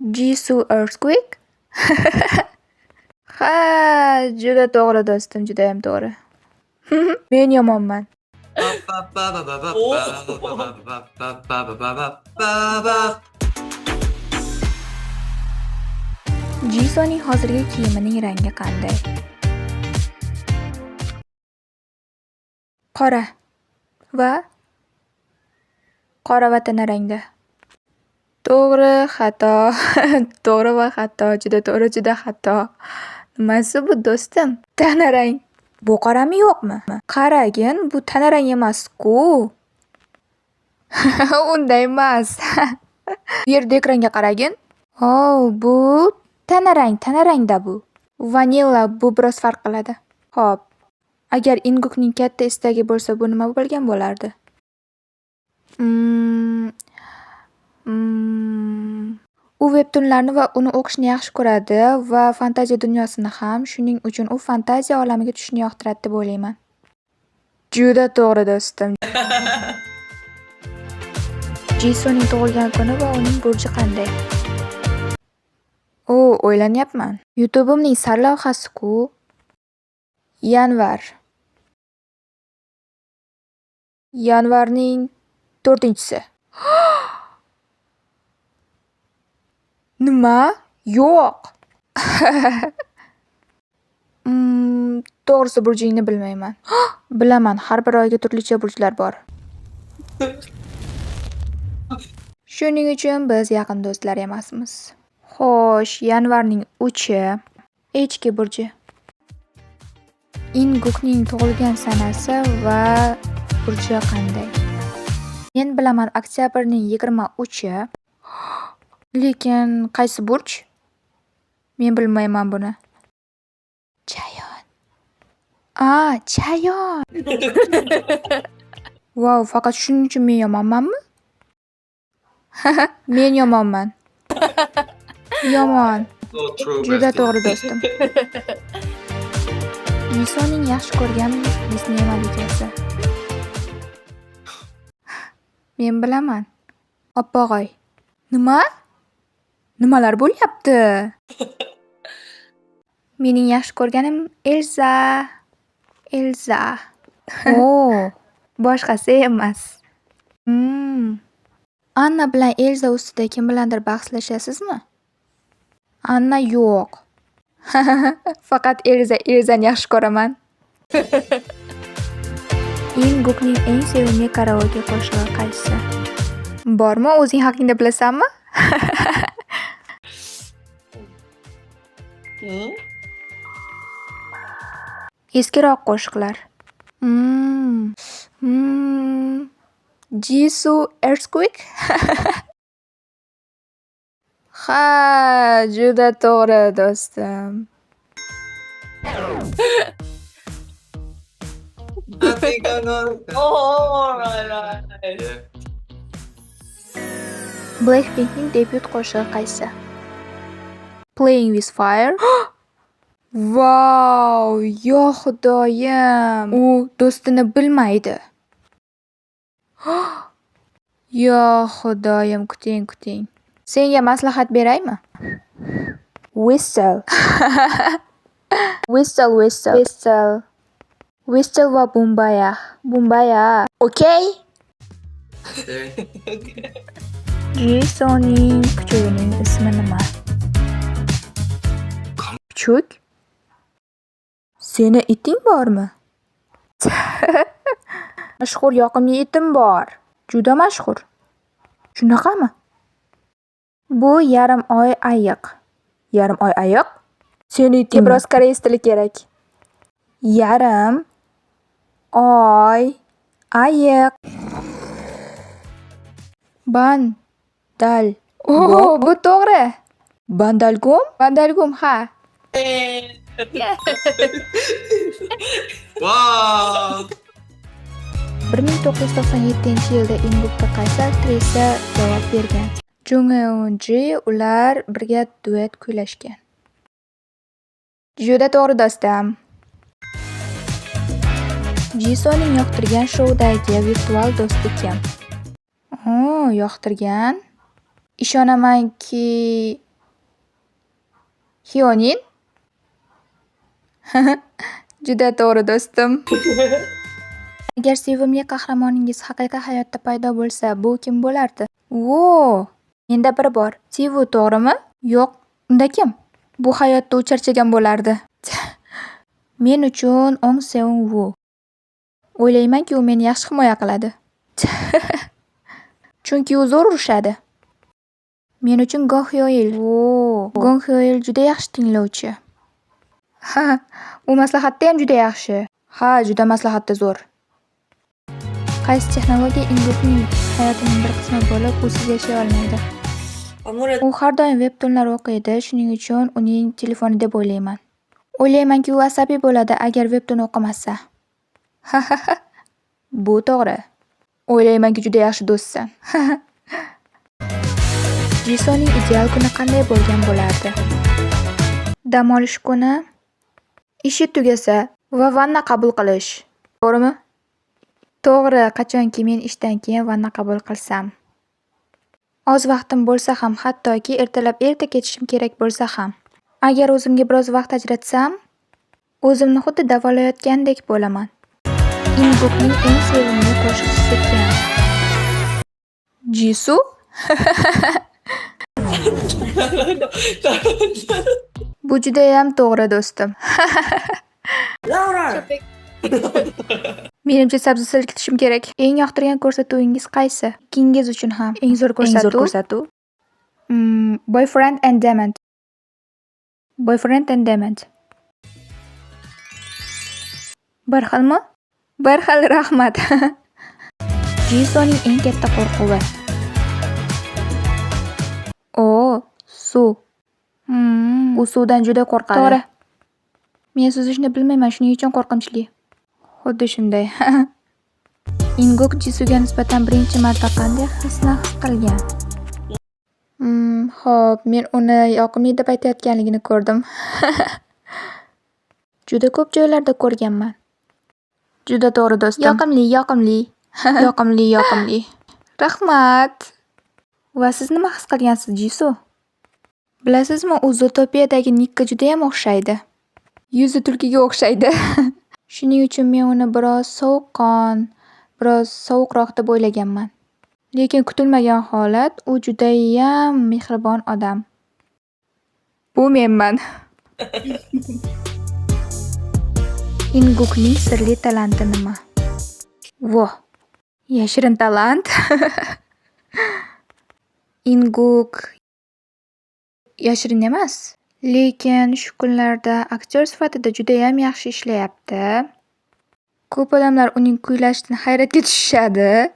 Jisoo Earthquake? Ha, juda to'g'ri do'stim, judayam to'g'ri. Men yomonman. Jisooning hozirgi kiyimining rangi qanday? Qora va tana rangda. To'g'ri, xato. To'g'ri va xato. Juda to'g'ri, juda xato. Nimasi bu do'stim? Tana rang. Bu qorami yo'qmi? Qaragin, bu tana rang emas-ku. Unday emas. Bu yerda ekranga qaragin. Bu tana rangda bu. Vanilla bu biroz farq qiladi. Xo'p. Agar Ingukning katta istagi bo'lsa, bu nima bo'lgan bo'lardi? U webtoonlarni va uni o'qishni yaxshi ko'radi va fantaziya dunyosini ham, shuning uchun u fantaziya olamiga tushishni yoqtiradi deb o'ylayman. Juda to'g'ri do'stim. Jisooning tug'ilgan kuni va uning burji qanday? O'ylanyapman. YouTube'imning sarlavhasi-ku. Yanvarning 4-si. Nima? Yo'q. To'g'risi burjingni bilmayman. Bilaman, har bir oyga turlicha burjlar bor. Shuning uchun biz yaqin do'stlar emasmiz. Xo'sh, yanvarning 3-i Echki burji. Ingukning tug'ilgan sanasi va burji qanday? Men bilaman oktyabrning 23-i. Lekin qaysi burj? Men bilmayman buni. Chayon. Chayon. Wow, faqat shuning uchun men yomonmanmi? Men yomonman. Yomon. Juda to'g'ri do'stim. Jisooning yaxshi ko'rgan Disney malikasi. Men bilaman. Oppog'oy. Nima? Nimalar bo'lyapti? Mening yaxshi ko'rganim Elza. Boshqasi emas. Anna bilan Elza ustida kim bilandir bahslashasizmi? Anna yo'q. Faqat Elzani yaxshi ko'raman. Ingukning eng sevimli karaoke qo'shig'i qaysi? Bormi? O'zing haqingda bilasanmi? Eskiroq qo'shiqlar. Jisoo Earthquake? Ha, juda to'g'ri do'stim. Blackpinkning debyut qo'shig'i qaysi? Playing with Fire? Wow, yo xudoyim. U do'stini bilmaydi. Yo xudoyim, kuting. Senga maslahat beraymi? Whistle. Whistle va Bumbaya. Okay? Jisooning kuchugining ismi nima? Kuchuk? Seni iting bormi? Mashhur yoqimli itim bor. Juda mashhur. Shunaqami? Bu yarim oy ayiq. Yarim oy ayiq? Seni iting biroz koreys tili kerak. Yarim oy ayiq. Bandal. Bu to'g'ri. Bandalgum, ha. Wow. 1997-yilda Ingukka qaysi aktrisa javob bergan? Jung Eun-ji. Ular birga duet kuylashgan. Juda to'g'ri do'stim. Jisooning yoqtirgan shоудagi virtual do'sti kim? Yoqtirgan. Ishonamanki Hyonin? Juda to'g'ri do'stim. Agar sevimli qahramoningiz haqiqiy hayotda paydo bo'lsa, bu kim bo'lardi? Vo! Menda biri bor. Sivu, to'g'rimi? Yo'q, unda kim? Bu hayotda u charchagan bo'lardi. Men uchun Ong Seung Woo. O'ylaymanki, u meni yaxshi himoya qiladi. Chunki u zo'r urishadi. Men uchun Gong Hyo-il. Gong Hyo-il juda yaxshi tinglovchi. Ha, u maslahatda ham juda yaxshi. Ha, juda maslahatda zo'r. Qaysi texnologiya Ingukning hayotining bir qismi bo'lib, usiz yashay olmaydi? 아무래도 U har doim webtoonlar o'qiydi, shuning uchun uning telefoni deb o'ylayman. O'ylaymanki, u asabiy bo'ladi agar webtoon o'qimasa. Bu to'g'ri. O'ylaymanki, juda yaxshi do'stsan. Jisooning ideal kuni qanday bo'lgan bo'lardi? Dam olish kuni, ishi tugasa va vanna qabul qilish. To'g'rimi? To'g'ri, qachonki men ishdan keyin vanna qabul qilsam. Oz vaqtim bo'lsa ham, hattoki ertalab erta ketishim kerak bo'lsa ham. Agar o'zimga biroz vaqt ajratsam, o'zimni xuddi davolayotgandek bo'laman. Ingukning eng sevimli qo'shiqchisi kim? Jisoo? Bu juda ham to'g'ri do'stim. 라우라 Menimcha sabzi silkitishim kerak. Eng yoqtirgan ko'rsatuvingiz qaysi? Ikkingiz uchun ham. Eng zo'r ko'rsatuv? Boyfriend and Demand. Boyfriend and Demand. Bir xilmi? Bir xil, rahmat. Jisooning eng katta qo'rquvi. Suv. U suvdan juda qo'rqadi. To'g'ri. Men suzishni bilmayman, shuning uchun qo'rqinchli. Xuddi shunday. Inguk Jisooga nisbatan birinchi marta qanday hisni his qilgan? Xo'p, men uni yoqimli deb aytayotganligini ko'rdim. Juda ko'p joylarda ko'rganman. Juda to'g'ri do'stim. Yoqimli. Yoqimli. Rahmat. Va siz nima his qilgansiz, Jisoo? Bilasizmi, u Zootopiyadagi Nikka juda ham o'xshaydi. Yuzi tulkiga o'xshaydi. Shuning uchun men uni biroz sovuqqon, biroz sovuqroq deb o'ylaganman. Lekin kutilmagan holat, u juda ham mehribon odam. Bu menman. Ingukning sirli talanti nima? Vo, yashirin talant. Inguk yashirin emas, lekin shu kunlarda aktyor sifatida juda ham yaxshi ishlayapti. Ko'p odamlar uning kuylashidan hayratga tushishadi.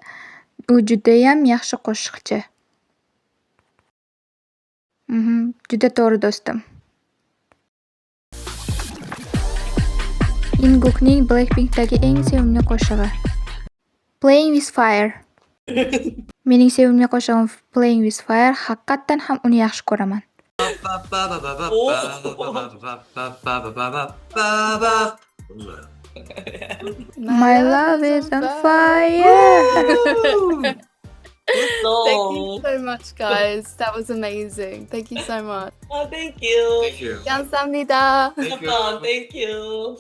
U juda ham yaxshi qo'shiqchi. Juda to'g'ri do'stim. Ingukning Blackpink'dagi eng sevimli qo'shig'i. Playing with Fire. Mening sevimli qo'shig'im Playing with Fire. Haqiqatan ham uni yaxshi ko'raman. My love is on fire. Thank you so much, guys. That was amazing. Thank you so much. thank you. 감사합니다. Thank you.